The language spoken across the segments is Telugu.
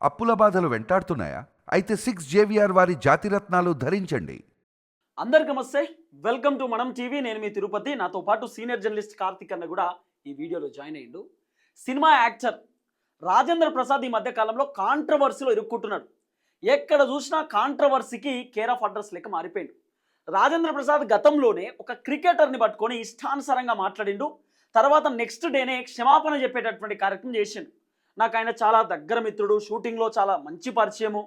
అప్పుల బాధలు వెంటాడుతున్నాయా? అయితే 6 JVR వారి జాతిరత్నాలు ధరించండి. అందరికి నమస్తే. వెల్కమ్ టు మనం టీవీ. నేను మీ తిరుపతి. నాతో పాటు సీనియర్ జర్నలిస్ట్ కార్తిక్ అన్న కూడా ఈ వీడియోలో జాయిన్ అయ్యిండు. సినిమా యాక్టర్ రాజేంద్ర ప్రసాద్ ఈ మధ్య కాలంలో కాంట్రవర్సీలో ఇరుక్కుంటున్నాడు. ఎక్కడ చూసినా కాంట్రవర్సీకి కేర్ ఆఫ్ అడ్రస్ లెక్క మారిపోయిండు. రాజేంద్ర ప్రసాద్ గతంలోనే ఒక క్రికెటర్ని పట్టుకొని ఇష్టానుసారంగా మాట్లాడిండు. తర్వాత నెక్స్ట్ డేనే క్షమాపణ చెప్పేటటువంటి కార్యక్రమం చేసిండు. నాకు ఆయన చాలా దగ్గర మిత్రుడు, షూటింగ్లో చాలా మంచి పరిచయము.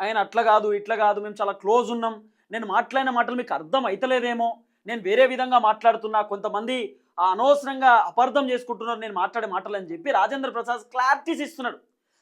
ఆయన అట్లా కాదు ఇట్లా కాదు, మేము చాలా క్లోజ్ ఉన్నాం, నేను మాట్లాడిన మాటలు మీకు అర్థం అవుతలేదేమో, నేను వేరే విధంగా మాట్లాడుతున్నా, కొంతమంది అనవసరంగా అపార్థం చేసుకుంటున్నారు నేను మాట్లాడే మాటలు అని చెప్పి రాజేంద్ర ప్రసాద్ క్లారిటీస్ ఇస్తున్నాడు.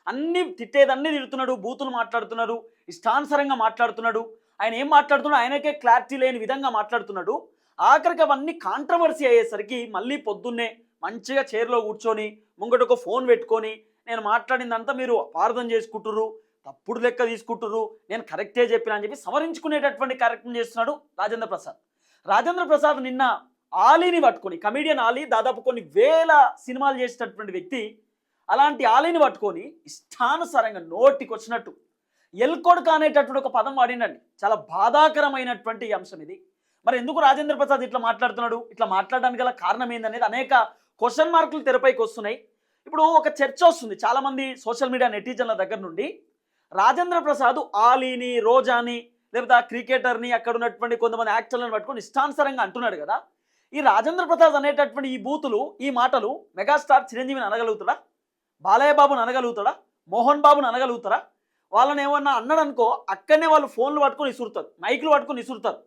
అన్నీ తిట్టేదన్నీ తిడుతున్నాడు, బూతులు మాట్లాడుతున్నాడు, ఇష్టానుసారంగా మాట్లాడుతున్నాడు. ఆయన ఏం మాట్లాడుతున్నాడు ఆయనకే క్లారిటీ లేని విధంగా మాట్లాడుతున్నాడు. ఆఖరికి అవన్నీ కాంట్రవర్సీ అయ్యేసరికి మళ్ళీ పొద్దున్నే మంచిగా చైర్లో కూర్చొని ముంగట ఒక ఫోన్ పెట్టుకొని నేను మాట్లాడిందంతా మీరు అపార్థం చేసుకుంటుర్రు, తప్పుడు లెక్క తీసుకుంటుర్రు, నేను కరెక్టే చెప్పిన అని చెప్పి సవరించుకునేటటువంటి కార్యక్రమం చేస్తున్నాడు రాజేంద్ర ప్రసాద్. రాజేంద్ర ప్రసాద్ నిన్న ఆలీని పట్టుకొని, కమీడియన్ ఆలీ దాదాపు కొన్ని వేల సినిమాలు చేసేటటువంటి వ్యక్తి, అలాంటి ఆలీని పట్టుకొని ఇష్టానుసారంగా నోటికి వచ్చినట్టు ఎల్కొడక అనేటటువంటి ఒక పదం వాడిండండి. చాలా బాధాకరమైనటువంటి అంశం ఇది. మరి ఎందుకు రాజేంద్ర ప్రసాద్ ఇట్లా మాట్లాడుతున్నాడు, ఇట్లా మాట్లాడడానికి గల కారణం ఏందనేది అనేక క్వశ్చన్ మార్కులు తెరపైకి వస్తున్నాయి. ఇప్పుడు ఒక చర్చ వస్తుంది చాలామంది సోషల్ మీడియా నెటిజన్ల దగ్గర నుండి, రాజేంద్ర ప్రసాద్ ఆలీని, రోజాని, లేకపోతే ఆ క్రికెటర్ని, అక్కడ ఉన్నటువంటి కొంతమంది యాక్టర్లను పట్టుకొని ఇష్టానుసారంగా అంటున్నాడు కదా. ఈ రాజేంద్ర ప్రసాద్ అనేటటువంటి ఈ బూతులు, ఈ మాటలు మెగాస్టార్ చిరంజీవిని అనగలుగుతాడా, బాలయ్య బాబుని అనగలుగుతాడా, మోహన్ బాబుని అనగలుగుతారా? వాళ్ళని ఏమన్నా అన్నాడు అనుకో, అక్కడనే వాళ్ళు ఫోన్లు పట్టుకొని ఇసురుతారు, మైకులు పట్టుకొని ఇసురుతారు.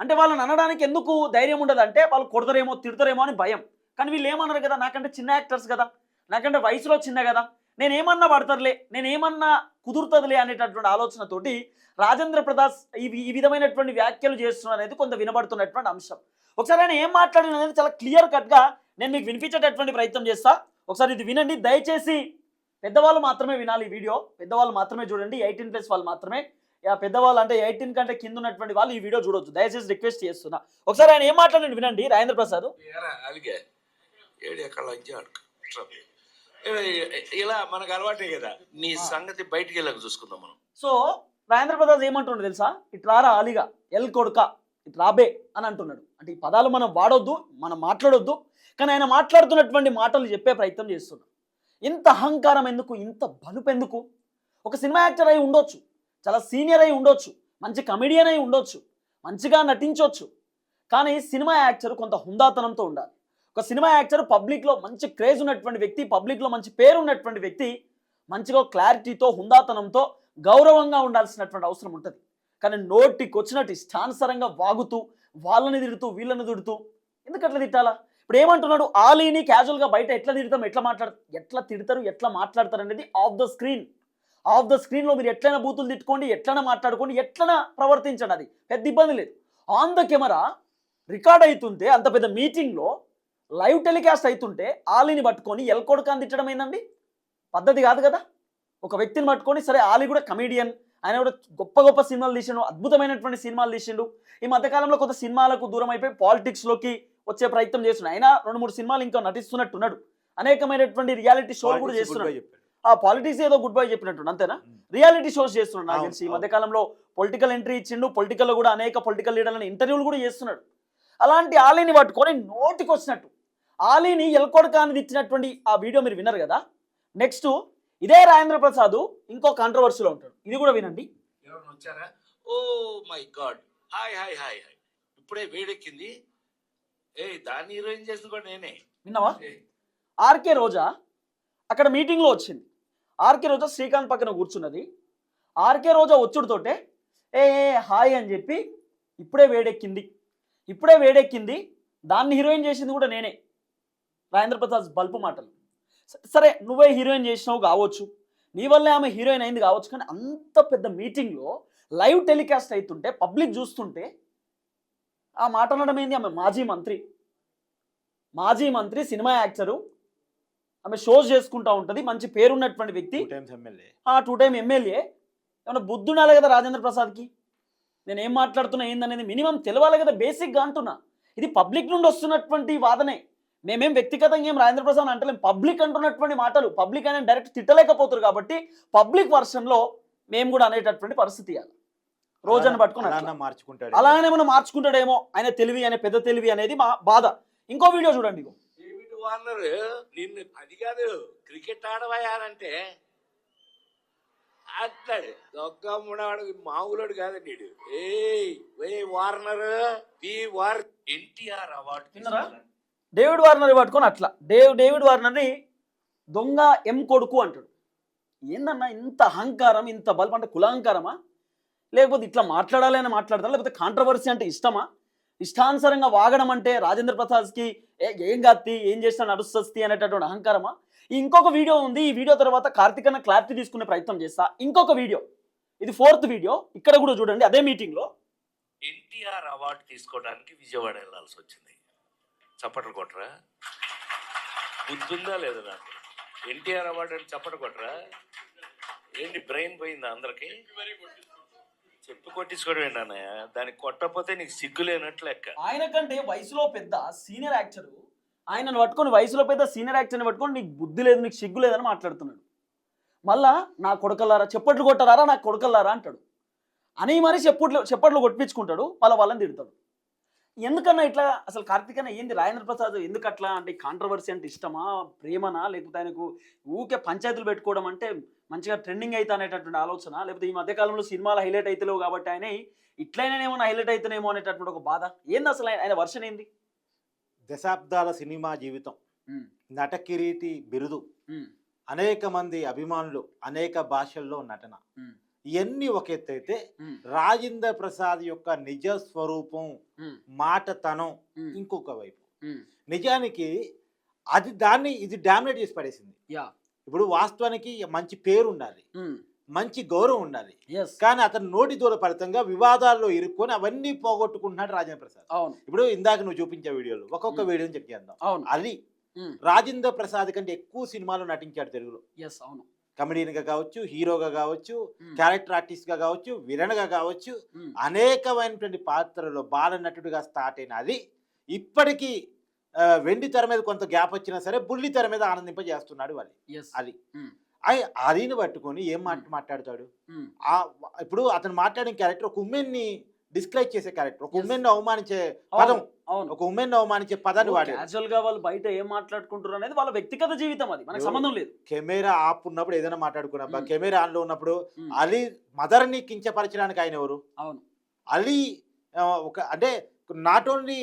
అంటే వాళ్ళని అనడానికి ఎందుకు ధైర్యం ఉండదు అంటే వాళ్ళు కొడతారేమో తిడతారేమో అని భయం. కానీ వీళ్ళు ఏమన్నారు కదా, నాకంటే చిన్న యాక్టర్స్ కదా, నాకంటే వయసులో చిన్న కదా, నేనేమన్నా పడతారులే, నేనేమన్నా కుదురుతుందిలే అనేటటువంటి ఆలోచనతోటి రాజేంద్ర ప్రసాద్ ఈ విధమైనటువంటి వ్యాఖ్యలు చేస్తున్నారు అనేది కొంత వినబడుతున్నటువంటి అంశం. ఒకసారి ఆయన ఏం మాట్లాడిన అనేది చాలా క్లియర్ కట్గా నేను మీకు వినిపించేటటువంటి ప్రయత్నం చేస్తా. ఒకసారి ఇది వినండి దయచేసి. పెద్దవాళ్ళు మాత్రమే వినాలి ఈ వీడియో, పెద్దవాళ్ళు మాత్రమే చూడండి, 18+ వాళ్ళు మాత్రమే. పెద్దవాళ్ళు అంటే 18 కంటే కింద ఉన్నటువంటి వాళ్ళు ఈ వీడియో చూడొచ్చు, దయచేసి రిక్వెస్ట్ చేస్తున్నా. ఒకసారి ఆయన ఏం మాట్లాడండి వినండి రాజేంద్ర ప్రసాద్. ఇలా మనకు అలవాటే కదా, నీ సంగతి బయటికి వెళ్ళక చూసుకుందాం మనం. సో రాజేంద్ర ప్రసాద్ ఏమంటుండే తెలుసా, ఇట్రారా ఆలిగా ఎల్ కొడుక ఇట్రాబే అని అంటున్నాడు. అంటే ఈ పదాలు మనం వాడొద్దు, మనం మాట్లాడొద్దు, కానీ ఆయన మాట్లాడుతున్నటువంటి మాటలు చెప్పే ప్రయత్నం చేస్తున్నాడు. ఇంత అహంకారం ఎందుకు, ఇంత బలుపు ఎందుకు? ఒక సినిమా యాక్టర్ అయి ఉండొచ్చు, చాలా సీనియర్ అయి ఉండొచ్చు, మంచి కమెడియన్ అయి ఉండొచ్చు, మంచిగా నటించవచ్చు, కానీ సినిమా యాక్టర్ కొంత హుందాతనంతో ఉండాలి. ఒక సినిమా యాక్టర్ పబ్లిక్లో మంచి క్రేజ్ ఉన్నటువంటి వ్యక్తి, పబ్లిక్లో మంచి పేరు ఉన్నటువంటి వ్యక్తి మంచిగా క్లారిటీతో, హుందాతనంతో, గౌరవంగా ఉండాల్సినటువంటి అవసరం ఉంటుంది. కానీ నోటికి వచ్చినట్టు ఇష్టానుసారంగా వాగుతూ, వాళ్ళని తిడుతూ వీళ్ళని తిడుతూ ఎందుకు అట్లా తిట్టాలా? ఇప్పుడు ఏమంటున్నాడు, ఆలీని క్యాజువల్గా బయట ఎట్లా తిడతాం, ఎట్లా తిడతారు, ఎట్లా మాట్లాడతారు అనేది ఆఫ్ ద స్క్రీన్లో మీరు ఎట్లైనా బూతులు తిట్టుకోండి, ఎట్లైనా మాట్లాడుకోండి, ఎట్లైనా ప్రవర్తించండి, అది పెద్ద ఇబ్బంది లేదు. ఆన్ ద కెమెరా రికార్డ్ అవుతుంటే, అంత పెద్ద మీటింగ్లో లైవ్ టెలికాస్ట్ అవుతుంటే ఆలీని పట్టుకొని ఎల్కొడకాన్ని తిట్టడం ఏందండి? పద్ధతి కాదు కదా. ఒక వ్యక్తిని పట్టుకొని, సరే ఆలీ కూడా కమీడియన్, ఆయన కూడా గొప్ప గొప్ప సినిమాలు తీసిండు, అద్భుతమైనటువంటి సినిమాలు తీసిండు. ఈ మధ్యకాలంలో కొంత సినిమాలకు దూరం అయిపోయి పాలిటిక్స్లోకి వచ్చే ప్రయత్నం చేస్తున్నాడు. ఆయన 2-3 సినిమాలు ఇంకా నటిస్తున్నట్టున్నాడు, అనేకమైనటువంటి రియాలిటీ షోలు కూడా చేస్తున్నాడు. ఆ పాలిటిక్స్ ఏదో గుడ్ బై చెప్పినట్టు అంతేనా, రియాలిటీ షోస్ చేస్తున్నాడు నాకు తెలిసి. ఈ మధ్యకాలంలో పొలిటికల్ ఎంట్రీ ఇచ్చిండు, పొలిటికల్లో కూడా అనేక పొలిటికల్ లీడర్లను ఇంటర్వ్యూలు కూడా చేస్తున్నాడు. అలాంటి ఆలీని పట్టుకొని నోటికి వచ్చినట్టు ఆలీని ఎల్కొడకాన్ని ఇచ్చినటువంటి ఆ వీడియో మీరు విన్నారు కదా. నెక్స్ట్ ఇదే రాజేంద్ర ప్రసాద్ ఇంకో కాంట్రవర్సీలో ఉంటాడు, ఇది కూడా వినండి. ఎవరైనా వచ్చారా? Oh my god, hi hi hi hi, ఇప్పుడే వేడెక్కింది. దాన్ని హీరోయిన్ చేసింది కూడా నేనే. విన్నావా? ఆర్కే రోజా అక్కడ మీటింగ్లో వచ్చింది. ఆర్కే రోజా శ్రీకాంత్ పక్కన కూర్చున్నది. ఆర్కే రోజా వచ్చుడుతోటే హాయ్ అని చెప్పి ఇప్పుడే వేడెక్కింది, దాన్ని హీరోయిన్ చేసింది కూడా నేనే. రాజేంద్ర ప్రసాద్ బల్పు మాటలు. సరే నువ్వే హీరోయిన్ చేసినావు కావచ్చు, నీ వల్లే ఆమె హీరోయిన్ అయింది కావచ్చు, కానీ అంత పెద్ద మీటింగ్లో లైవ్ టెలికాస్ట్ అవుతుంటే, పబ్లిక్ చూస్తుంటే ఆ మాట అనడం ఏంది? ఆమె మాజీ మంత్రి, సినిమా యాక్టరు, ఆమె షోస్ చేసుకుంటూ ఉంటుంది, మంచి పేరున్నటువంటి వ్యక్తి, 2 టైమ్ ఎమ్మెల్యే. ఏమన్నా బుద్ధి ఉండాలి కదా రాజేంద్ర ప్రసాద్కి. నేను ఏం మాట్లాడుతున్నా ఏందనేది మినిమం తెలవాలి కదా, బేసిక్గా అంటున్నా. ఇది పబ్లిక్ నుండి వస్తున్నటువంటి వాదనే. మేమేం వ్యక్తిగతంగా ఏం రాజేంద్ర ప్రసాద్ అంటలేం, పబ్లిక్ అంటున్నటువంటి మాటలు, పబ్లిక్ అనేది డైరెక్ట్ తిట్టలేకపోతారు కాబట్టి పబ్లిక్ వర్షన్లో మేము కూడా అనేటటువంటి పరిస్థితి ఇవ్వాలి. రోజాను పట్టుకుని అలా అట్లా. మార్చుకుంటాడు. అలానే మనం మార్చుకుంటాడేమో, ఆయన తెలివి, ఆయన పెద్ద తెలివి అనేది మా బాధ. ఇంకో వీడియో చూడండి. ఇగో డేవిడ్ వార్నర్ నిన్ను అది కాదు క్రికెట్ ఆడవయారంటే అంటాడు దొంగముడాడు, మామూలుడు కాదు నీడు. ఏ వార్నర్ ఎన్టీఆర్ అవార్డు విన్నారా? డేవిడ్ వార్నర్ పట్టుకొని అట్లా డేవిడ్ వార్నర్ని దొంగ ఎం కొడుకు అంటాడు. ఏందన్నా ఇంత అహంకారం, ఇంత బల్బ్, అంటే కులాహంకారమా, లేకపోతే ఇట్లా మాట్లాడాలి అని మాట్లాడతారా, లేకపోతే కాంట్రవర్సీ అంటే ఇష్టమా? ఇష్టానుసారంగా వాగడం అంటే రాజేంద్ర ప్రసాద్కి ఏం కత్తి ఏం చేసినా నడుస్తుంది అనేటటువంటి అహంకారమా? ఇంకొక వీడియో ఉంది. ఈ వీడియో తర్వాత కార్తిక్ అన్న క్లారిటీ తీసుకునే ప్రయత్నం చేస్తా. ఇంకొక వీడియో, ఇది 4th వీడియో, ఇక్కడ కూడా చూడండి. అదే మీటింగ్లో ఎన్టీఆర్ అవార్డు తీసుకోవడానికి విజయవాడ వెళ్ళాల్సి వచ్చింది. చప్పట్లు కొట్టరా, బుద్ధుందా లేదా నాకు? ఎన్టీఆర్ అవార్డు అని చప్పట్లు కొట్టరా, ఏంటి బ్రెయిన్ పోయిందా అందరికి? చెప్పు కొట్టించుకోవడం ఏంటి అన్నయ్య, దానికి కొట్టకపోతే నీకు సిగ్గు లేనట్లు లెక్క. ఆయన కంటే వయసులో పెద్ద సీనియర్ యాక్టర్, ఆయనను పట్టుకొని, వయసులో పెద్ద సీనియర్ యాక్టర్ని పట్టుకొని నీకు బుద్ధి లేదు, నీకు సిగ్గు లేదని మాట్లాడుతున్నాడు. మళ్ళా నా కొడకల్లారా, చెప్పట్లు కొట్టరారా, నాకు కొడకల్లారా అంటాడు. అని మరి చెప్పట్లు కొట్టించుకుంటాడు, వాళ్ళని తిడతాడు. ఎందుకన్నా ఇట్లా? అసలు కార్తిక్ అన్న ఏంది, రాజేంద్ర ప్రసాద్ ఎందుకు అట్లా? అంటే కాంట్రవర్సీ అంటే ఇష్టమా, ప్రేమనా, లేకపోతే ఆయనకు ఊకే పంచాయతీలు పెట్టుకోవడం అంటే మంచిగా ట్రెండింగ్ అవుతా అనేటటువంటి ఆలోచన, లేకపోతే ఈ మధ్యకాలంలో సినిమాలు హైలైట్ అవుతలేవు కాబట్టి ఆయన ఇట్లయినానేమో హైలైట్ అవుతానేమో అనేటటువంటి ఒక బాధ ఏంది? అసలు ఆయన వర్షన్ ఏంది? దశాబ్దాల సినిమా జీవితం, నట కిరీటి బిరుదు, అనేక మంది అభిమానులు, అనేక భాషల్లో నటన, ఇవన్నీ ఒక ఎత్తు అయితే రాజేంద్ర ప్రసాద్ యొక్క నిజ స్వరూపం, మాటతనం ఇంకొక వైపు. నిజానికి ఇది డామినేట్ చేసి పడేసింది. ఇప్పుడు వాస్తవానికి మంచి పేరు ఉండాలి, మంచి గౌరవం ఉండాలి, కానీ అతను నోటి దూర ఫలితంగా వివాదాల్లో ఇరుక్కొని అవన్నీ పోగొట్టుకుంటున్నాడు రాజేంద్ర ప్రసాద్. ఇప్పుడు ఇందాక నువ్వు చూపించే వీడియోలు ఒక్కొక్క వీడియోని చెక్ చేద్దాం. అది రాజేంద్ర ప్రసాద్ కంటే ఎక్కువ సినిమాలు నటించాడు తెలుగులో. కమెడియన్ గా కావచ్చు, హీరోగా కావచ్చు, క్యారెక్టర్ ఆర్టిస్ట్ గా కావచ్చు, విలన్ గా కావచ్చు, అనేకమైనటువంటి పాత్రలో బాల నటుడిగా స్టార్ట్ అయిన అది ఇప్పటికీ వెండి తెర మీద కొంత గ్యాప్ వచ్చినా సరే బుల్లి తెర మీద ఆనందింపజేస్తున్నాడు వాళ్ళు. అదిని పట్టుకొని ఏం మాట్లాడతాడు? ఇప్పుడు అతను మాట్లాడిన క్యారెక్టర్ ఒక ఉమెన్ని డిస్క్రైబ్ చేసే క్యారెక్టర్, ఒక ఉమెన్ అవమానించే పదం, ఒక ఉమెన్ అవమానించే పదాన్ని వాడారు. క్యాజువల్ గా వాళ్ళు బయట ఏం మాట్లాడుకుంటారు అనేది వాళ్ళ వ్యక్తిగత జీవితం, అది మనకు సంబంధం లేదు. కెమెరా ఆఫ్ ఉన్నప్పుడు ఏదైనా మాట్లాడుకున్నా, కెమెరా ఆన్ లో ఉన్నప్పుడు అలీ మదర్ ని కించపరచడానికి ఆయన ఎవరు? అవును, అలీ ఒక అంటే నాట్ ఓన్లీ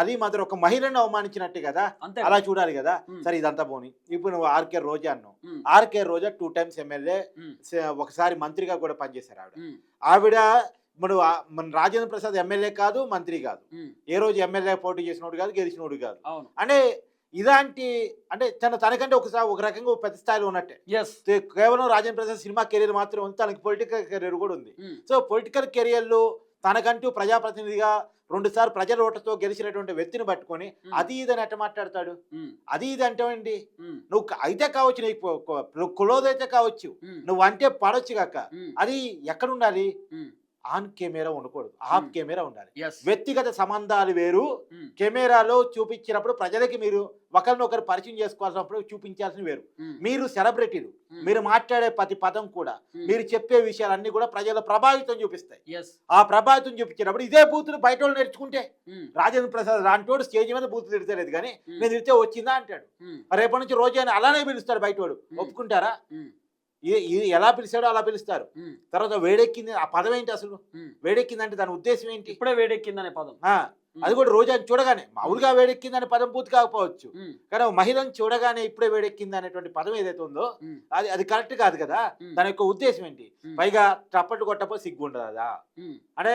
అలీ మదర్ ఒక మహిళను అవమానించినట్టే కదా, అలా చూడాలి కదా. సరే ఇదంతా పోనీ, ఇప్పుడు నువ్వు ఆర్కే రోజా అన్నావు. ఆర్కే రోజా 2 times ఎమ్మెల్యే, ఒకసారి మంత్రిగా కూడా పనిచేశారు ఆవిడ. మన రాజేంద్ర ప్రసాద్ ఎమ్మెల్యే కాదు, మంత్రి కాదు, ఏ రోజు ఎమ్మెల్యే పోటీ చేసినోడు కాదు, గెలిచినోడు కాదు. అంటే ఇలాంటి అంటే తనకంటే ఒక రకంగా పెద్ద స్థాయిలో ఉన్నట్టే. కేవలం రాజేంద్ర ప్రసాద్ సినిమా కెరీర్ మాత్రం ఉంది, తనకి పొలిటికల్ కెరీర్ కూడా ఉంది. సో పొలిటికల్ కెరియర్లో తనకంటూ ప్రజాప్రతినిధిగా 2 సార్లు ప్రజల ఓట్లతో గెలిచినటువంటి వ్యక్తిని పట్టుకొని అది ఇదని ఎట్ట మాట్లాడతాడు? అది ఇది అంటే అండి, నువ్వు అయితే కావచ్చు, నీకు కులోదైతే కావచ్చు, నువ్వు అంటే పడొచ్చు కాక, అది ఎక్కడ ఉండాలి? ఆన్ కెమెరా ఉండకూడదు, ఆఫ్ కెమెరా ఉండాలి. వ్యక్తిగత సంబంధాలు వేరు, కెమెరాలో చూపించినప్పుడు ప్రజలకి మీరు ఒకరినొకరు పరిచయం చేసుకోవాల్సినప్పుడు చూపించాల్సిన వేరు. మీరు సెలబ్రిటీలు, మీరు మాట్లాడే ప్రతి పదం కూడా, మీరు చెప్పే విషయాలన్నీ కూడా ప్రజల ప్రభావితం చూపిస్తాయి. ఆ ప్రభావితం చూపించినప్పుడు ఇదే బూతులు బయట వాళ్ళు నేర్చుకుంటే, రాజేంద్ర ప్రసాద్ లాంటి స్టేజ్ మీద బూతులు తిడతలేదు, కానీ నేను తిడితే వచ్చిందా అంటాడు. రేపటి నుంచి రోజు అలానే పిలుస్తాడు బయటోడు. ఒప్పుకుంటారా? ఎలా పిలిచాడో అలా పిలుస్తారు. తర్వాత వేడెక్కింది, ఆ పదం ఏంటి అసలు? వేడెక్కిందంటే దాని ఉద్దేశం ఏంటి? ఇప్పుడే వేడెక్కిందనే పదం, అది కూడా రోజాని చూడగానే, మామూలుగా వేడెక్కిందనే పదం పూర్తి కాకపోవచ్చు, కానీ మహిళను చూడగానే ఇప్పుడే వేడెక్కింది అనేటువంటి పదం ఏదైతే ఉందో అది కరెక్ట్ కాదు కదా. దాని యొక్క ఉద్దేశం ఏంటి? పైగా తప్పట్లు కొట్టపో సిగ్గు ఉండదా? అంటే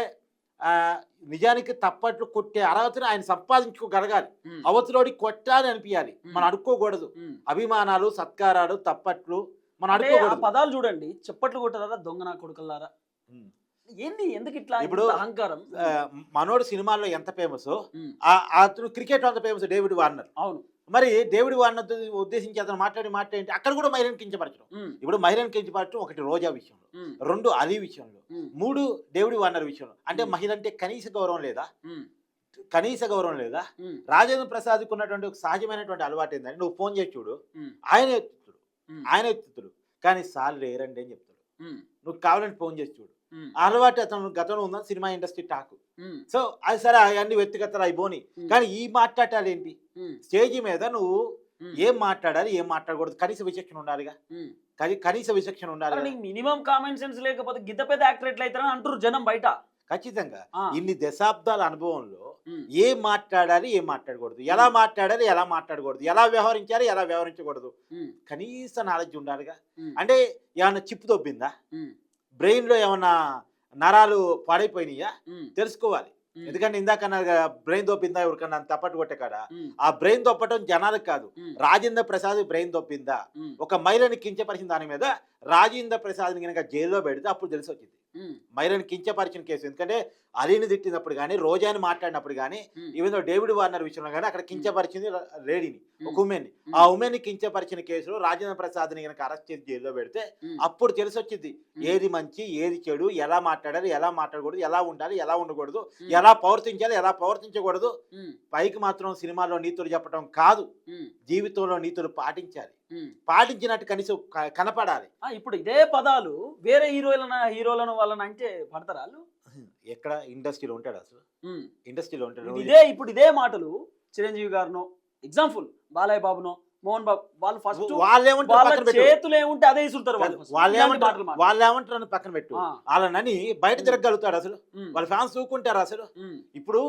నిజానికి తప్పట్లు కొట్టే అర్హతను ఆయన సంపాదించుకోగలగాలి, అవతలోడి కొట్టాలి అనిపించాలి, మనం అడుక్కోకూడదు. అభిమానాలు, సత్కారాలు, తప్పట్లు మనం అడుక్కోకూడదు. పదాలు చూడండి, చెప్పట్లు కొట్టారా, దొంగ నా కొడుకులారా, ఏంది ఎందుకు ఇట్లా? ఇప్పుడు అహంకారం. మనోడు సినిమాల్లో ఎంత ఫేమస్, అతను క్రికెట్ అంత ఫేమస్ డేవిడ్ వార్నర్. అవును, మరి డేవిడ్ వార్నర్ ఉద్దేశించి అతను మాట్లాడి అక్కడ కూడా మహిళను కించపరచడం. ఇప్పుడు మహిళను కించపరచడం 1 రోజా విషయంలో, 2 అలీ విషయంలో, 3 డేవిడ్ వార్నర్ విషయంలో. అంటే మహిళ అంటే కనీస గౌరవం లేదా? కనీస గౌరవం లేదా? ఉమ్, రాజేంద్ర ప్రసాద్కి ఉన్నటువంటి ఒక సహజమైనటువంటి అలవాటు ఏంటంటే నువ్వు ఫోన్ చేసి చూడు, ఉమ్, ఆయన ఎత్తుతుడు, ఉమ్, ఆయన ఎత్తుతుడు, కానీ సార్ లేరండి అని చెప్తాడు. ఉమ్, నువ్వు కావాలని ఫోన్ చేసి చూడు. ఉమ్, ఆ అలవాటు అతను గతంలో ఉందని సినిమా ఇండస్ట్రీ టాకు. ఉమ్, సో అది సరే, అవన్నీ వ్యక్తిగతలు అయిపోని, కానీ ఈ మాట్లాడాలి ఏంటి? ఉమ్, స్టేజ్ మీద నువ్వు ఉమ్, ఏం మాట్లాడాలి, ఏం మాట్లాడకూడదు, కనీస విచక్షణ ఉండాలిగా. ఉమ్. కనీస విచక్షణ ఉండాలి అరే కదా. నీకు మినిమం కామన్ సెన్స్ లేకపోతే గిద్ద పెద్ద యాక్టర్ ఎట్లా అవుతారని అంటారు జనం బయట. ఖచ్చితంగా ఆ, ఇన్ని దశాబ్దాల అనుభవంలో ఉమ్, ఏం మాట్లాడాలి, ఏం మాట్లాడకూడదు, ఎలా మాట్లాడాలి, ఎలా మాట్లాడకూడదు, ఎలా వ్యవహరించాలి, ఎలా వ్యవహరించకూడదు, ఉమ్, కనీస నాలెడ్జ్ ఉండాలిగా. ఉమ్, అంటే ఏమన్నా చిప్పు దొబ్బిందా, ఉమ్, బ్రెయిన్లో ఏమన్నా నరాలు పాడైపోయినాయా ఉమ్, తెలుసుకోవాలి. ఉమ్, ఎందుకంటే ఇందాక బ్రెయిన్ దొబ్బిందా ఎవరికన్నా తప్పట్టు కొట్టే కాడ ఉమ్, ఆ బ్రెయిన్ దొప్పటం జనాలకు కాదు, ఉమ్, రాజేంద్ర ప్రసాద్ బ్రెయిన్ దొప్పిందా, ఉమ్, ఒక మహిళని కించపరిచిన దాని మీద రాజేంద్ర ప్రసాద్ని కనుక జైల్లో పెడితే అప్పుడు తెలిసి వచ్చింది ఉమ్, మహిళని కించపరిచిన కేసు. ఎందుకంటే అలీని తిట్టినప్పుడు కానీ, రోజాని మాట్లాడినప్పుడు కానీ, ఉమ్, ఈవెన్ డేవిడ్ వార్నర్ విషయంలో కానీ అక్కడ కించపరిచింది లేడీని, ఒక ఉమెన్ని. ఉమ్, ఆ ఉమెన్ని కించపరిచిన కేసులో రాజేంద్ర ప్రసాద్ని కనుక అరెస్ట్ చేసి జైల్లో పెడితే ఉమ్, అప్పుడు తెలిసి వచ్చింది ఏది మంచి, ఏది చెడు, ఎలా మాట్లాడాలి, ఎలా మాట్లాడకూడదు, ఎలా ఉండాలి, ఎలా ఉండకూడదు, ఉమ్, ఎలా ప్రవర్తించాలి, ఎలా ప్రవర్తించకూడదు. ఉమ్, పైకి మాత్రం సినిమాలో నీతులు చెప్పడం కాదు, ఉమ్, జీవితంలో నీతులు పాటించాలి. ఉమ్. పాటించినట్టు కనీసం కనపడాలి. ఇప్పుడు ఇదే పదాలు వేరే హీరోలను వాళ్ళని అంటే పడతారా వాళ్ళు? ఎక్కడ ఇండస్ట్రీలో ఉంటాడు అసలు? ఉమ్. ఇండస్ట్రీలో ఉంటాడు. ఇప్పుడు ఇదే మాటలు చిరంజీవి గారినో, ఎగ్జాంపుల్ బాలయ్య బాబునో, మోహన్ బాబు, వాళ్ళు ఫస్ట్ వాళ్ళేమంటారు వాళ్ళ పక్కన పెట్టు. చేతులు ఏముంటే అదే ఇసురుతారు వాళ్ళు first. ఇలాంటి మాటలు మాట్లాడరు. వాళ్ళేమంటారు పక్కన పెట్టు. ఆ. వాళ్ళని బయట తిరగలుగుతాడు అసలు? ఉమ్, వాళ్ళ ఫ్యాన్స్ చూకుంటారు అసలు? ఉమ్, ఇప్పుడు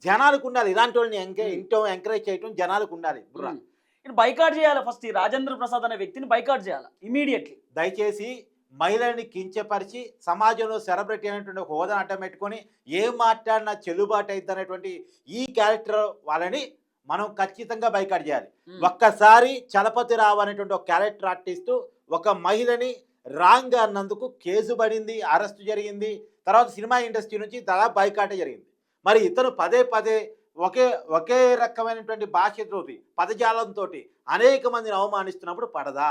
జనాలకు ఉండాలి ఇలాంటి వాళ్ళని ఇంటో ఎంకరేజ్ చేయటం, జనాలకు ఉండాలి బుర్ర. ఉమ్. ఇది బైకాట్ చేయాలి ఫస్ట్. ఈ రాజేంద్ర ప్రసాద్ అనే వ్యక్తిని బైకాట్ చేయాలి ఇమీడియట్లీ. దయచేసి మహిళల్ని కించపరిచి సమాజంలో సెలబ్రిటీ అనేటువంటి ఒక హోదాను అడ్డం పెట్టుకొని ఏం మాట్లాడినా చెల్లుబాటు అవుతుంది అనేటువంటి ఈ క్యారెక్టర్ వాళ్ళని మనం ఖచ్చితంగా బైకాట్ చేయాలి. ఒక్కసారి చలపతి రావు అనేటువంటి ఒక క్యారెక్టర్ ఆర్టిస్టు ఒక మహిళని రాంగ్ అన్నందుకు కేసు పడింది, అరెస్ట్ జరిగింది, తర్వాత సినిమా ఇండస్ట్రీ నుంచి దాదాపు బైకాటే జరిగింది. మరి ఇతను పదే పదే ఒకే రకమైనటువంటి భాషతోటి, పదజాలంతో అనేక మందిని అవమానిస్తున్నప్పుడు పడదా?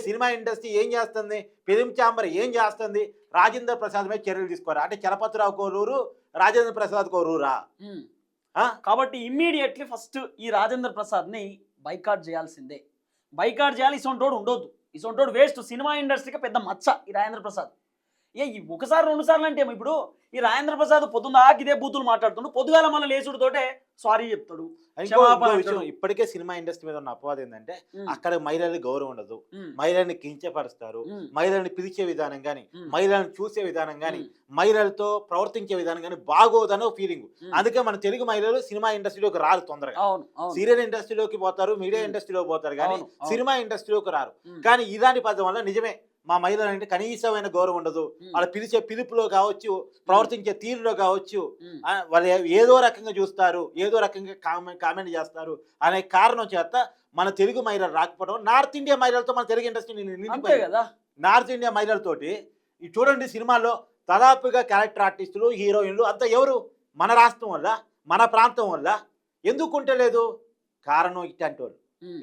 సినిమా ఇండస్ట్రీ ఏం చేస్తుంది, ఫిలిం ఛాంబర్ ఏం చేస్తుంది? రాజేంద్ర ప్రసాద్ మీద చర్యలు తీసుకోరా అంటే చలపతిరావు కోరూరు, రాజేంద్ర ప్రసాద్ కోరూరా? కాబట్టి ఇమ్మీడియట్లీ ఫస్ట్ ఈ రాజేంద్ర ప్రసాద్ ని బైకాట్ చేయాల్సిందే. బైకాట్ చేయాలి. ఇసొంటోడు ఉండొద్దు, ఇసొంటోడు వేస్ట్. సినిమా ఇండస్ట్రీకి పెద్ద మచ్చ ఈ రాజేంద్ర ప్రసాద్. ఒకసారి 2 సార్లు అంటే ఇప్పుడు ఈ రాజేంద్ర ప్రసాద్ పొద్దున్న ఇదే బూతులు మాట్లాడుతుండు, పొద్దుగాల మళ్ళీ లేచుడుతోటే సారీ చెప్తాడు. ఇప్పటికే సినిమా ఇండస్ట్రీ మీద ఉన్న అపవాదం ఏంటంటే అక్కడ మహిళలకు గౌరవం ఉండదు, మహిళల్ని కించపరుస్తారు, మహిళల్ని పిలిచే విధానం కానీ, మహిళలను చూసే విధానం కానీ, మహిళలతో ప్రవర్తించే విధానం కానీ బాగోదనే ఫీలింగ్. అందుకే మన తెలుగు మహిళలు సినిమా ఇండస్ట్రీలోకి రారు తొందరగా. సీరియల్ ఇండస్ట్రీలోకి పోతారు, మీడియా ఇండస్ట్రీలోకి పోతారు, కానీ సినిమా ఇండస్ట్రీలోకి రారు. కానీ ఇలాంటి పద్ధతి వల్ల నిజమే మా మహిళలు అంటే కనీసమైన గౌరవం ఉండదు. వాళ్ళ పిలిచే పిలుపులో కావచ్చు, ప్రవర్తించే తీరులో కావచ్చు, వాళ్ళు ఏదో రకంగా చూస్తారు, ఏదో రకంగా కామెంట్ చేస్తారు అనే కారణం చేత మన తెలుగు మహిళలు రాకపోవడం, నార్త్ ఇండియా మహిళలతో మన తెలుగు ఇండస్ట్రీ నిండిపోయింది కదా. నార్త్ ఇండియా మహిళలతోటి చూడండి సినిమాల్లో దాదాపుగా క్యారెక్టర్ ఆర్టిస్టులు, హీరోయిన్లు అంతా ఎవరు? మన రాష్ట్రం వల్ల, మన ప్రాంతం వల్ల. ఎందుకు ఉంటలేదు? కారణం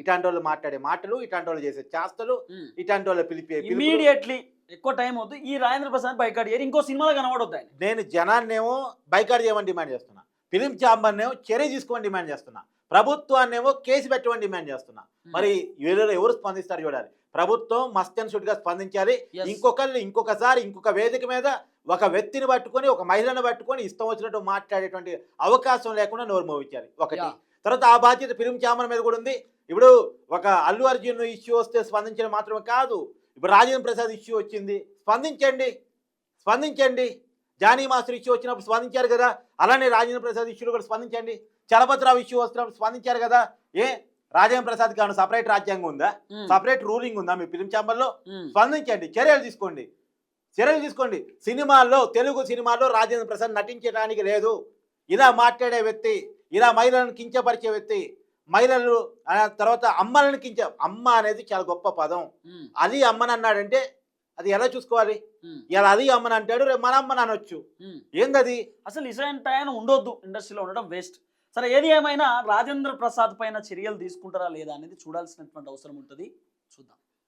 ఇట్లాంటి వాళ్ళు మాట్లాడే మాటలు, ఇట్లాంటి వాళ్ళు చేసే చేష్టలు, ఇట్లాంటి వాళ్ళు పిలిపే ఇమీడియట్లీ ఎక్కువ టైం అవుతుంది. ఈ రాజేంద్ర ప్రసాద్ బైకాట్ చేయరు, ఇంకో సినిమాలో కనబడొద్దు ఆయన. నేను జనాన్నేమో బైకాట్ చేయమని డిమాండ్ చేస్తున్నా, ఫిలిం ఛాంబర్నేమో చర్య తీసుకోమని డిమాండ్ చేస్తున్నా, ప్రభుత్వాన్నేమో కేసు పెట్టమని డిమాండ్ చేస్తున్నా. మరి వీళ్ళలో ఎవరు స్పందిస్తారు చూడాలి. ప్రభుత్వం మస్ట్ అండ్ షుడ్ గా స్పందించాలి. ఇంకొకసారి ఇంకొక వేదిక మీద ఒక వ్యక్తిని పట్టుకొని, ఒక మహిళను పట్టుకొని ఇష్టం వచ్చినట్టు మాట్లాడేటువంటి అవకాశం లేకుండా నోరు మోగించాలి ఒకటి. తర్వాత ఆ బాధ్యత ఫిలిం ఛాంబర్ మీద కూడా ఉంది. ఇప్పుడు ఒక అల్లు అర్జున్ ఇష్యూ వస్తే స్పందించడం మాత్రమే కాదు, ఇప్పుడు రాజేంద్ర ప్రసాద్ ఇష్యూ వచ్చింది, స్పందించండి. జానీ మాస్టర్ ఇష్యూ వచ్చినప్పుడు స్పందించారు కదా, అలానే రాజేంద్ర ప్రసాద్ ఇష్యూలో కూడా స్పందించండి. చలపతిరావు ఇష్యూ వస్తున్నప్పుడు స్పందించారు కదా. రాజేంద్ర ప్రసాద్కి ఏమైనా సపరేట్ రాజ్యాంగం ఉందా, సపరేట్ రూలింగ్ ఉందా మీ ఫిలిం ఛాంబర్లో? స్పందించండి, చర్యలు తీసుకోండి. సినిమాల్లో, తెలుగు సినిమాల్లో రాజేంద్ర ప్రసాద్ నటించడానికి లేదు. ఇలా మాట్లాడే వ్యక్తి, ఇలా మహిళలను కించపరిచే వ్యక్తి, మహిళలు తర్వాత అమ్మలను అమ్మ అనేది చాలా గొప్ప పదం. అది అమ్మని అన్నాడంటే అది ఎలా చూసుకోవాలి? ఇలా అది అమ్మని అంటాడు, రేపు మన అమ్మని అనొచ్చు. ఏందది? అసలు ఇలాంటి ఆయన ఉండొద్దు, ఇండస్ట్రీలో ఉండడం వేస్ట్. సరే, ఏది ఏమైనా రాజేంద్ర ప్రసాద్ పైన చర్యలు తీసుకుంటారా లేదా అనేది చూడాల్సినటువంటి అవసరం ఉంటుంది. చూద్దాం.